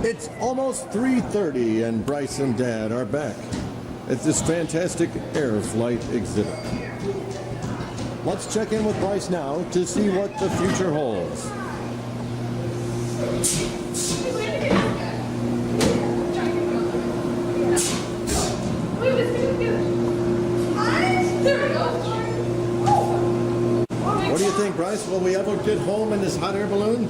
It's almost 3:30 and Bryce and Dad are back at this fantastic air flight exhibit. Let's check in with Bryce now to see what the future holds. What do you think, Bryce? Will we ever get home in this hot air balloon?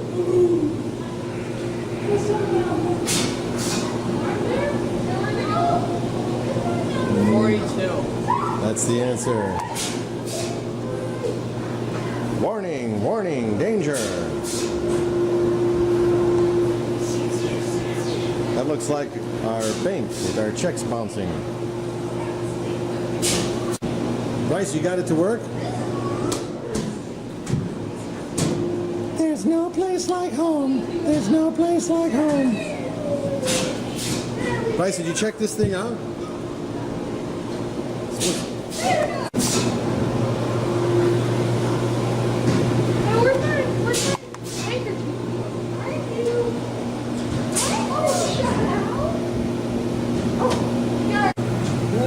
42. That's the answer. Warning, warning, danger. That looks like our bank with our checks bouncing. Bryce, you got it to work? There's no place like home. There's no place like home. Bryce, did you check this thing out?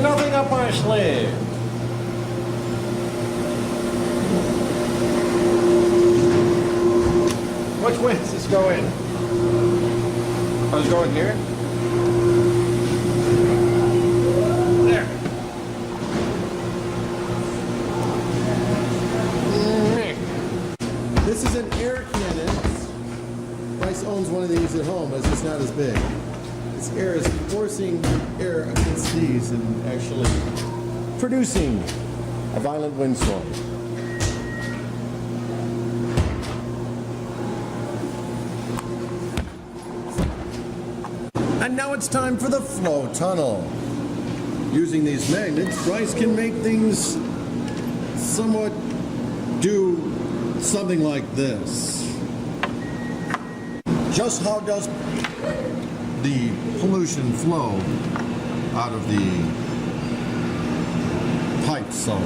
Nothing up our sleeve. Which way does this go in? I was going here. There. This is an air cannon. Bryce owns one of these at home, but it's just not as big. This air is forcing air against these and actually producing a violent windstorm. And now it's time for the flow tunnel. Using these magnets, Bryce can make things somewhat do something like this. Just how does the pollution flow out of the pipes of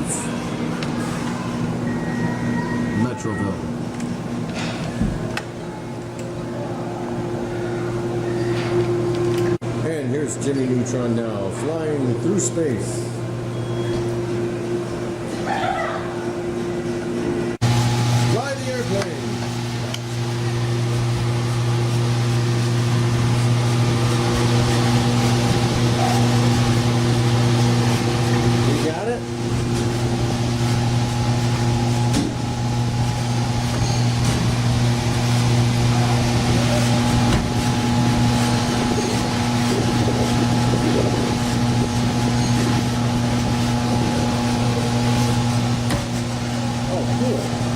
Metroville? And here's Jimmy Neutron now, flying through space. Fly the airplane. You got it?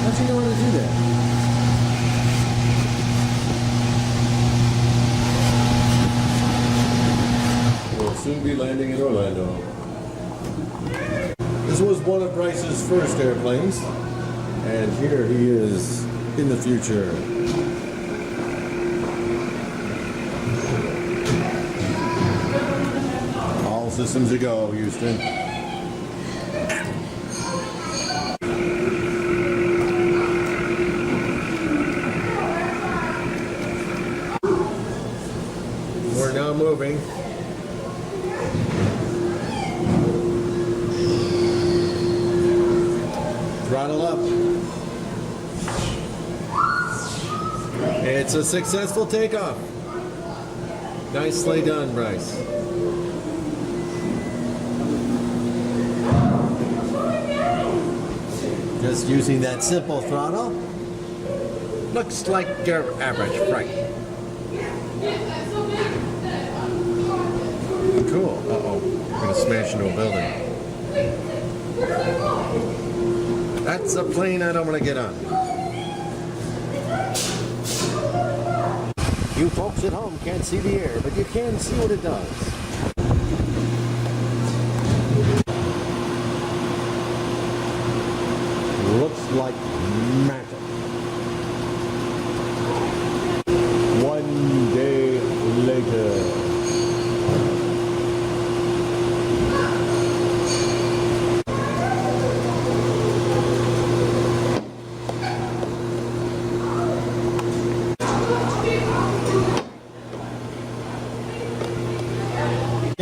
How'd you know how to do that? We'll soon be landing in Orlando. This was one of Bryce's first airplanes, and here he is in the future. All systems a go, Houston. We're now moving. Throttle up. It's a successful takeoff. Nicely done, Bryce. Just using that simple throttle. Looks like your average flight. Cool. Uh-oh. We're going to smash into a building. That's a plane I don't want to get on. You folks at home can't see the air, but you can see what it does. Looks like magic. One day later.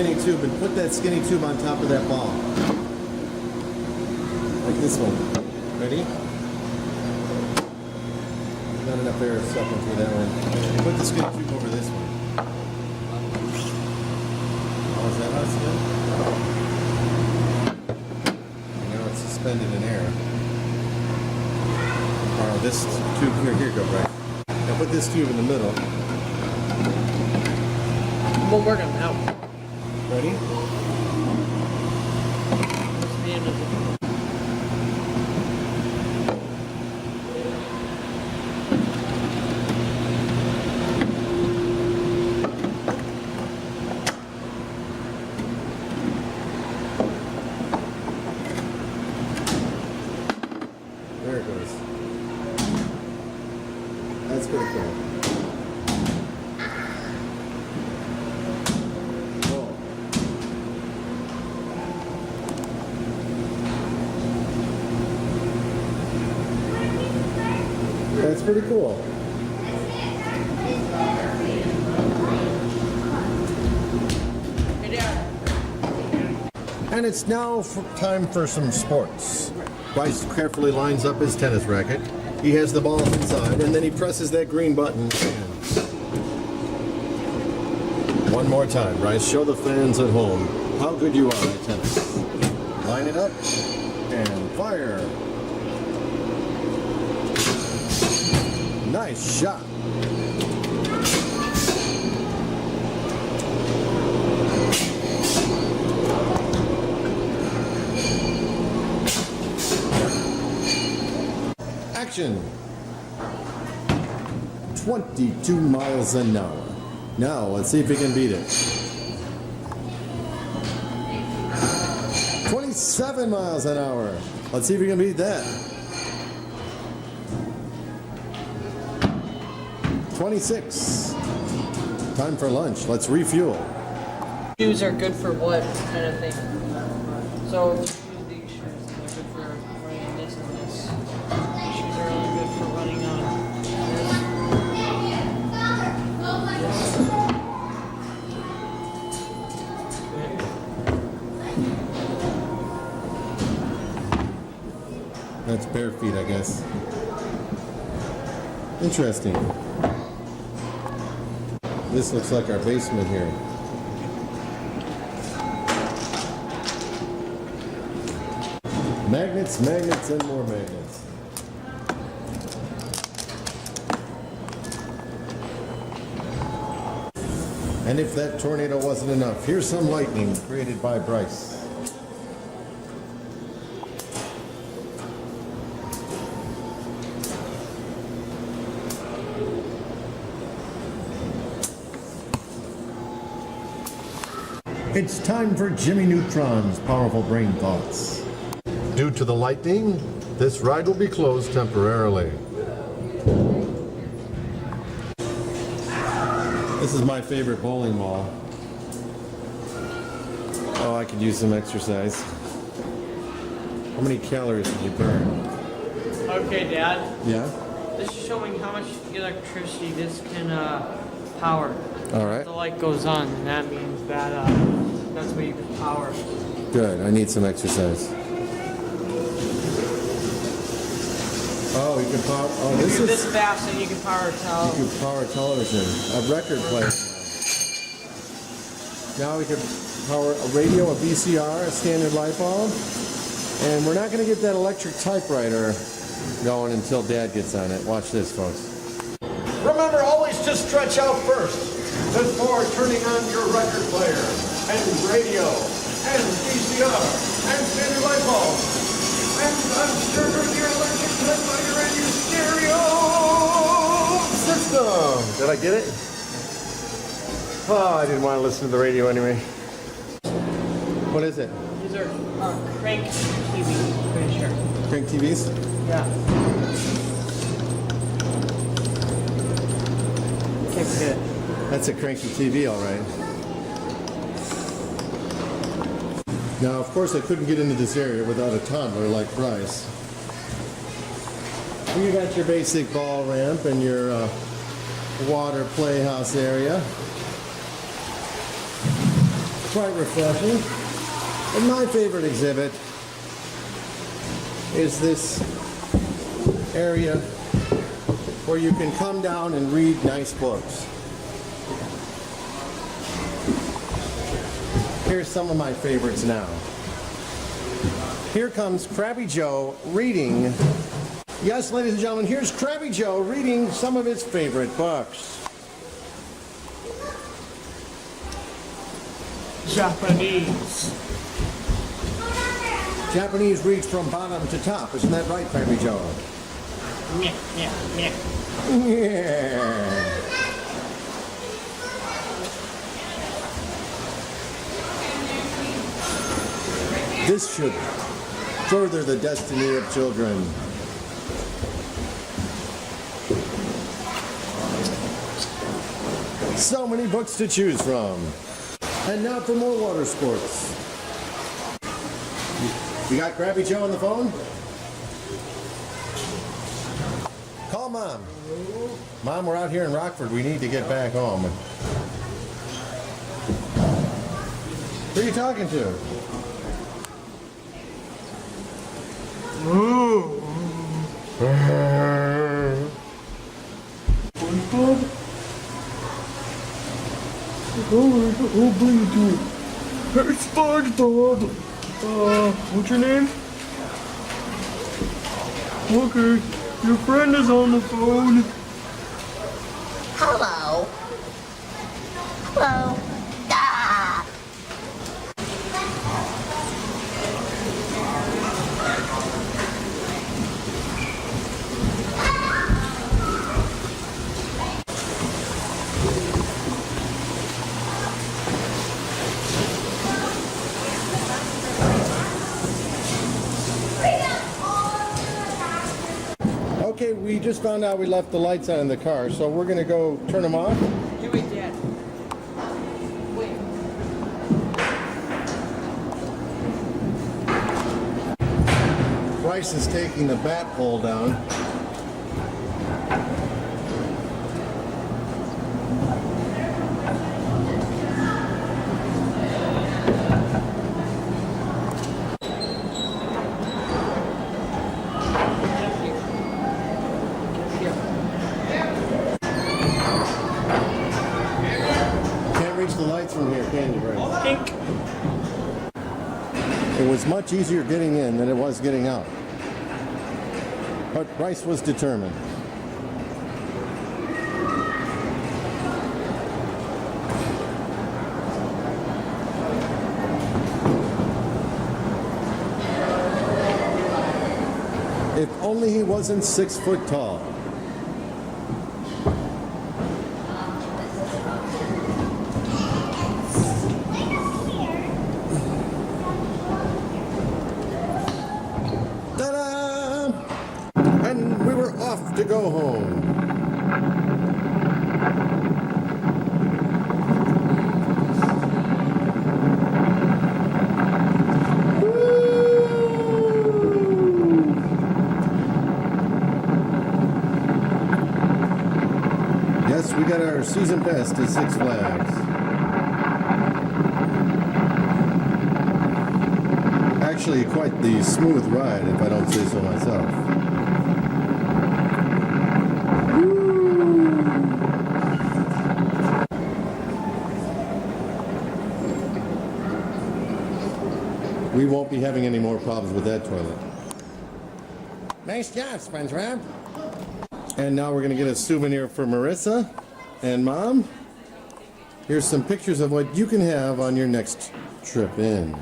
Skinny tube and put that skinny tube on top of that ball. Like this one. Ready? Not enough air sucking through that one. Put the skinny tube over this one. Oh, is that how it's done? And now it's suspended in air. Oh, this tube here you go, Bryce. Now put this tube in the middle. We'll work on that one. Ready? There it goes. That's pretty cool. Whoa. That's pretty cool. And it's now time for some sports. Bryce carefully lines up his tennis racket. He has the balls inside, and then he presses that green button. And one more time, Bryce. Show the fans at home how good you are at tennis. Line it up and fire. Nice shot. Action. 22 miles an hour. Now, let's see if he can beat it. 27 miles an hour. Let's see if we can beat that. 26. Time for lunch. Let's refuel. Shoes are good for what kind of thing? So, these shoes are good for running this and this. These shoes are really good for running on this. That's bare feet, I guess. Interesting. This looks like our basement here. Magnets, magnets, and more magnets. And if that tornado wasn't enough, here's some lightning created by Bryce. It's time for Jimmy Neutron's powerful brain thoughts. Due to the lightning, this ride will be closed temporarily. This is my favorite bowling ball. Oh, I could use some exercise. How many calories did you burn? Okay, Dad. Yeah? This is showing how much electricity this can power. All right. If the light goes on, and that means that that's what you can power. Good. I need some exercise. Oh, you can power. Oh, If you're this fast, and you can power You can power television, a record player. Now we can power a radio, a VCR, a standard light bulb, and we're not going to get that electric typewriter going until Dad gets on it. Watch this, folks. Remember always to stretch out first before turning on your record player and radio and VCR and standard light bulb. And I'm sure your electric typewriter and your stereo system. Did I get it? Oh, I didn't want to listen to the radio anyway. What is it? These are crank TVs, pretty sure. Crank TVs? Yeah. Okay, good. That's a cranky TV, all right. Now, of course, I couldn't get into this area without a toddler like Bryce. You got your basic ball ramp and your water playhouse area. quite refreshing. And my favorite exhibit is this area where you can come down and read nice books. Here's some of my favorites now. Here comes Krabby Joe reading. Yes, ladies and gentlemen, here's Krabby Joe reading some of his favorite books. Japanese. Japanese reads from bottom to top. Isn't that right, Krabby Joe? Yeah, yeah, yeah. Yeah. This should further the destiny of children. So many books to choose from. And now for more water sports. You got Krabby Joe on the phone? Call Mom. Mom, we're out here in Rockford. We need to get back home. Who are you talking to? Hey, SpongeBob. What's your name? Okay, your friend is on the phone. Hello. Hello. Ah. Okay, we just found out we left the lights on in the car, so we're gonna go turn them off. Hey, wait, Dad. Wait. Bryce is taking the bat pole down. Can't reach the lights from here, can you, Bryce? Pink. It was much easier getting in than it was getting out. But Bryce was determined. If only he wasn't 6 foot tall. Ta-da! And we were off to go home. Yes, we got our season best at Six Flags. Actually, quite the smooth ride, if I don't say so myself. We won't be having any more problems with that toilet. Nice job, SpongeBob. And now we're going to get a souvenir for Marissa and Mom. Here's some pictures of what you can have on your next trip in.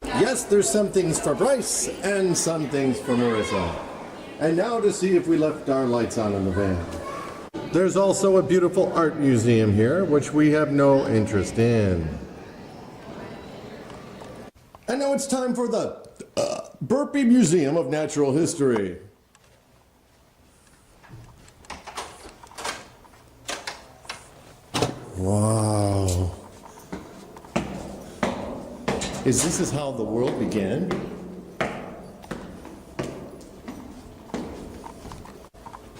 Yes, there's some things for Bryce and some things for Marissa. And now to see if we left our lights on in the van. There's also a beautiful art museum here, which we have no interest in. And now it's time for the Burpee Museum of Natural History. Wow. Is this how the world began?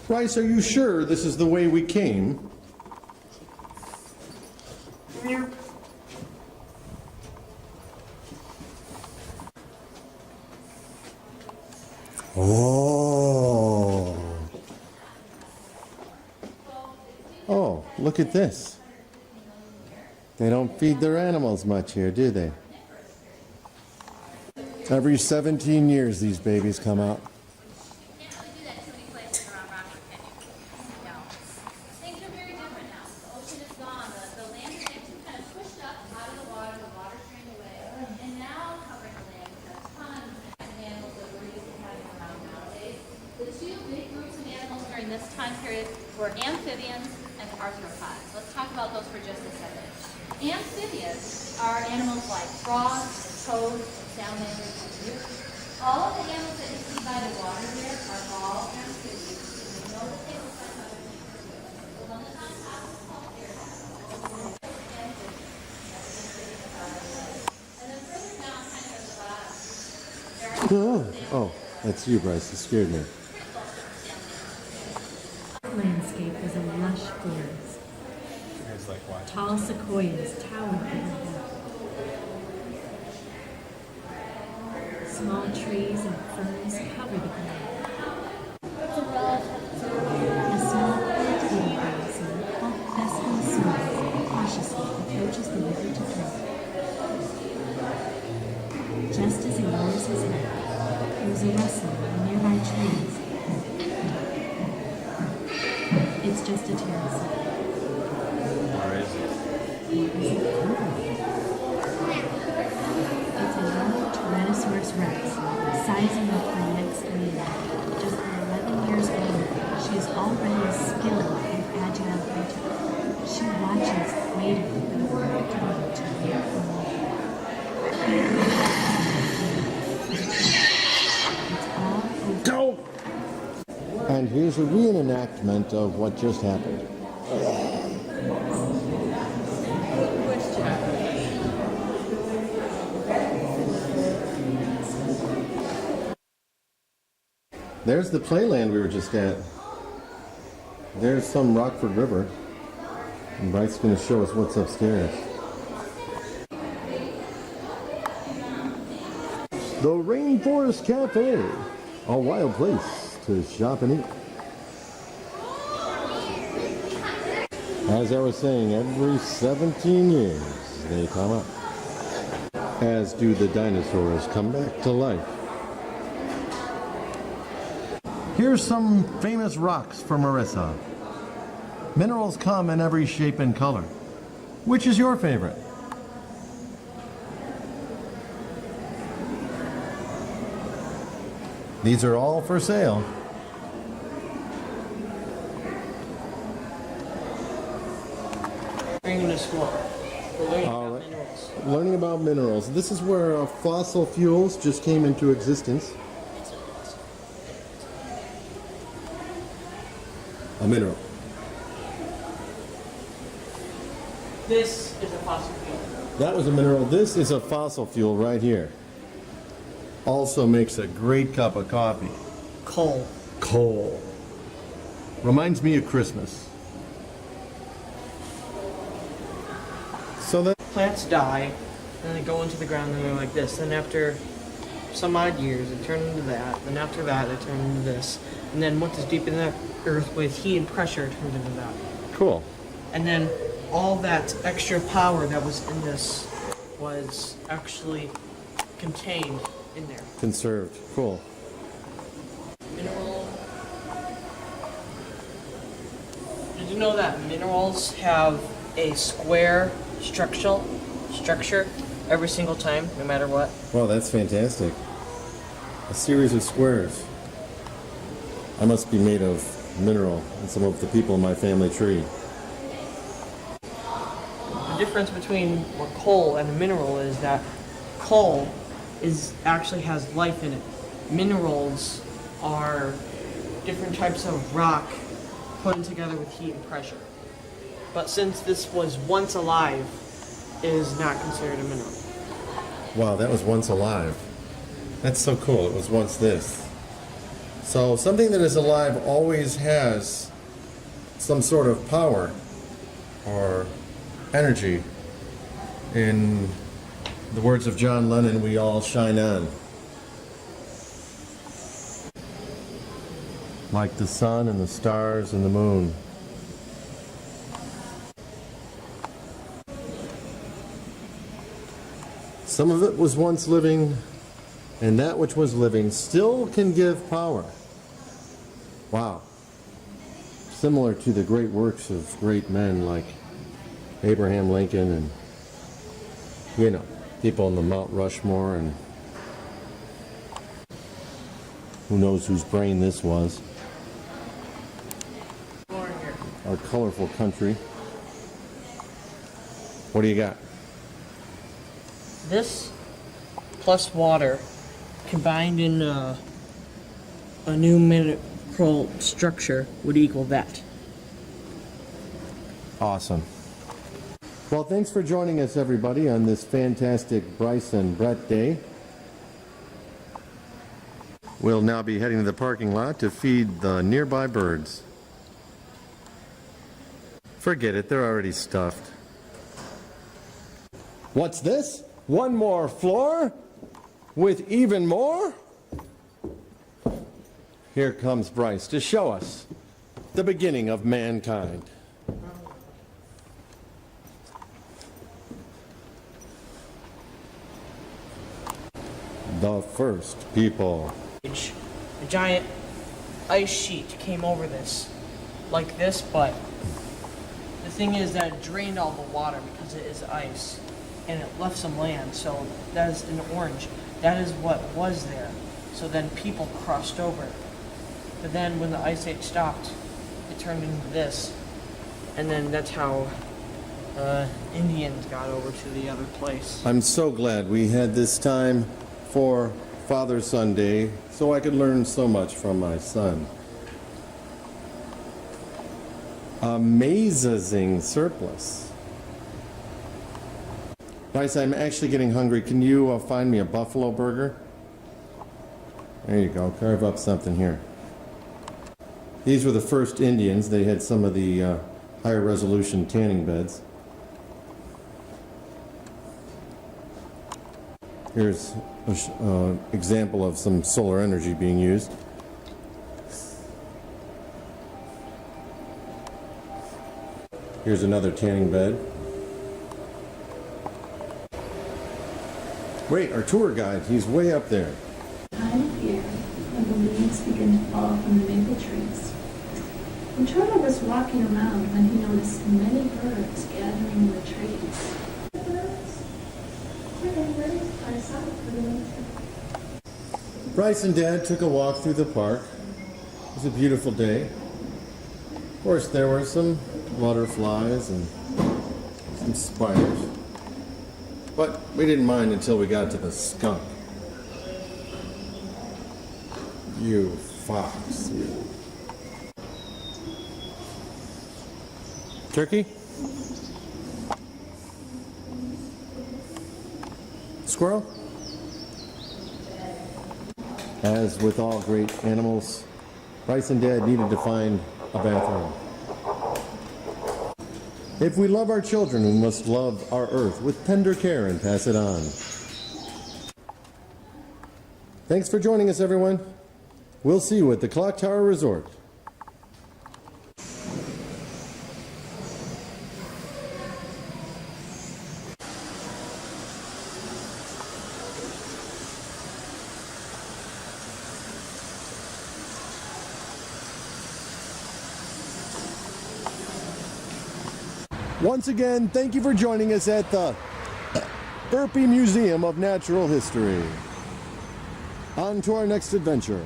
Bryce, are you sure this is the way we came? here. Oh. Oh, look at this. They don't feed their animals much here, do they? Every 17 years these babies come out. Can't really do that too many places around Rockford, can you? No. Things are very different now. The ocean is gone. The land is actually kind of pushed up out of the water strained away. And now covering the land with tons of animals that we're used to having around nowadays. The two big groups of animals during this time period were amphibians and arthropods. Let's talk about those for just a second. Amphibians are animals like frogs, toads, salamanders, and newts. All of the animals that you see by the water there are all amphibians. You know that they look like other things too. The one that's on top is called air. And then further down, kind of at the bottom, there are Oh, that's you, Bryce. You scared me. Landscape is a lush forest. Tall sequoias tower overhead. Small trees and ferns cover the ground. A small plantain grasshopper, called Bessel Smith, cautiously approaches the river to drink. Just as he lowers his head, there is a rustling in nearby trees. It's just a pterosaur. It's a young Tyrannosaurus rex, sizing up for the next meeting. Just 11 years old, she is already a skilled and agile hunter. She watches natively for the perfect time to leap from It's all over. Go! And here's a reenactment of what just happened. There's the playland we were just at. There's some Rockford River. And Bryce is going to show us what's upstairs. The Rainforest Cafe. A wild place to shop and eat. As I was saying, every 17 years they come up. As do the dinosaurs come back to life. Here's some famous rocks for Marissa. Minerals come in every shape and color. Which is your favorite? These are all for sale. Bringing to school. We're learning All about right. minerals. Learning about minerals. This is where fossil fuels just came into existence. A mineral. This is a fossil fuel. That was a mineral. This is a fossil fuel right here. Also makes a great cup of coffee. Coal. Coal. Reminds me of Christmas. So that Plants die, and they go into the ground, and they're like this. Then after some odd years, they turn into that. Then after that, they turn into this. And then what is deep in the earth with heat and pressure turns into that. cool. And then all that extra power that was in this was actually contained in there. Conserved. Cool. Mineral. Did you know that minerals have a square structure every single time, no matter what? Wow, that's fantastic. A series of squares. I must be made of mineral and some of the people in my family tree. The difference between a coal and a mineral is that coal actually has life in it. Minerals are different types of rock put together with heat and pressure. But since this was once alive, it is not considered a mineral. Wow, that was once alive. That's so cool. It was once this. So something that is alive always has some sort of power or energy In the words of John Lennon, we all shine on. Like the sun and the stars and the moon. Some of it was once living, and that which was living still can give power. Wow. Similar to the great works of great men like Abraham Lincoln and, you know, people on the Mount Rushmore, and who knows whose brain this was. Our colorful country. What do you got? This plus water combined in a new mineral structure would equal that. Awesome. Well, thanks for joining us, everybody, on this fantastic Bryce and Brett day. We'll now be heading to the parking lot to feed the nearby birds. Forget it, they're already stuffed. What's this? One more floor? With even more? Here comes Bryce to show us the beginning of mankind. The first people. A giant ice sheet came over this, like this, but the thing is that it drained all the water because it is ice, and it left some land, so that is in orange. That is what was there. So then people crossed over. But then when the ice age stopped, it turned into this, and then that's how Indians got over to the other place. I'm so glad we had this time for Father Sunday, so I could learn so much from my son. Amazing surplus. Bryce, I'm actually getting hungry. Can you find me a buffalo burger? There you go. Carve up something here. These were the first Indians. They had some of the higher resolution tanning beds. Here's an example of some solar energy being used. Here's another tanning bed. Wait, our tour guide, he's way up there. Time of year when the leaves begin to fall from the maple trees. And Turtle was walking around when he noticed many birds gathering in the trees. Bryce and Dad took a walk through the park. It was a beautiful day. Of course, there were some butterflies and some spiders. But we didn't mind until we got to the skunk. You fox, you. Turkey? Squirrel? As with all great animals, Bryce and Dad needed to find a bathroom. If we love our children, we must love our earth with tender care and pass it on. Thanks for joining us, everyone. We'll see you at the Clock Tower Resort. Once again, thank you for joining us at the Irpy Museum of Natural History. On to our next adventure.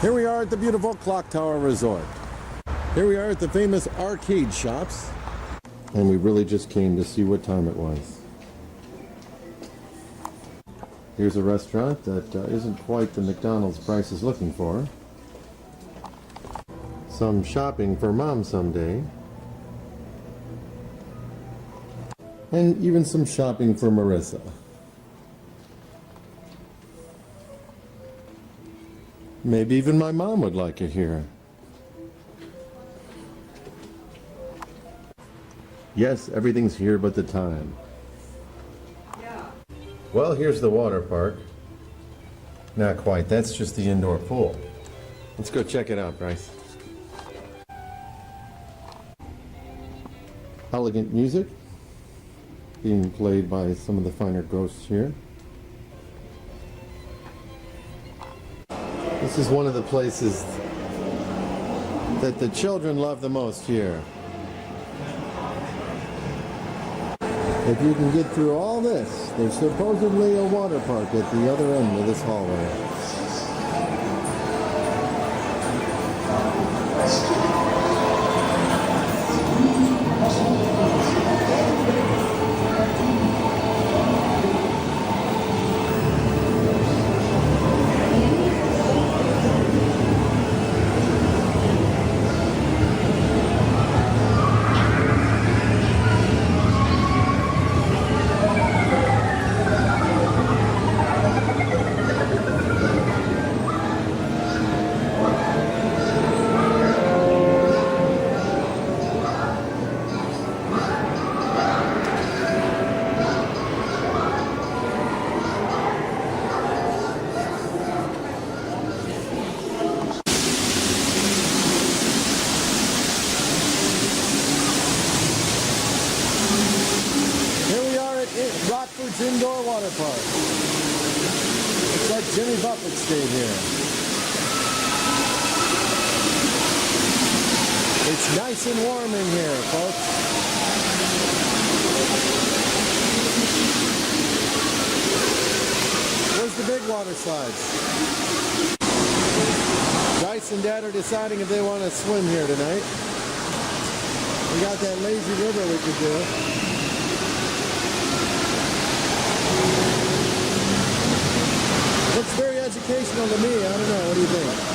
Here we are at the beautiful Clock Tower Resort. Here we are at the famous arcade shops. And we really just came to see what time it was. Here's a restaurant that isn't quite the McDonald's Bryce is looking for. Some shopping for Mom someday. And even some shopping for Marissa. Maybe even my mom would like it here. Yes, everything's here but the time. Yeah. Well, here's the water park. Not quite, that's just the indoor pool. Let's go check it out, Bryce. Elegant music being played by some of the finer ghosts here. This is one of the places that the children love the most here. If you can get through all this, there's supposedly a water park at the other end of this hallway. Rockford's Indoor Water Park. Looks like Jimmy Buffett stayed here. It's nice and warm in here, folks. Where's the big water slides? Bryce and Dad are deciding if they want to swim here tonight. We got that lazy river we could do. Looks very educational to me. I don't know. What do you think?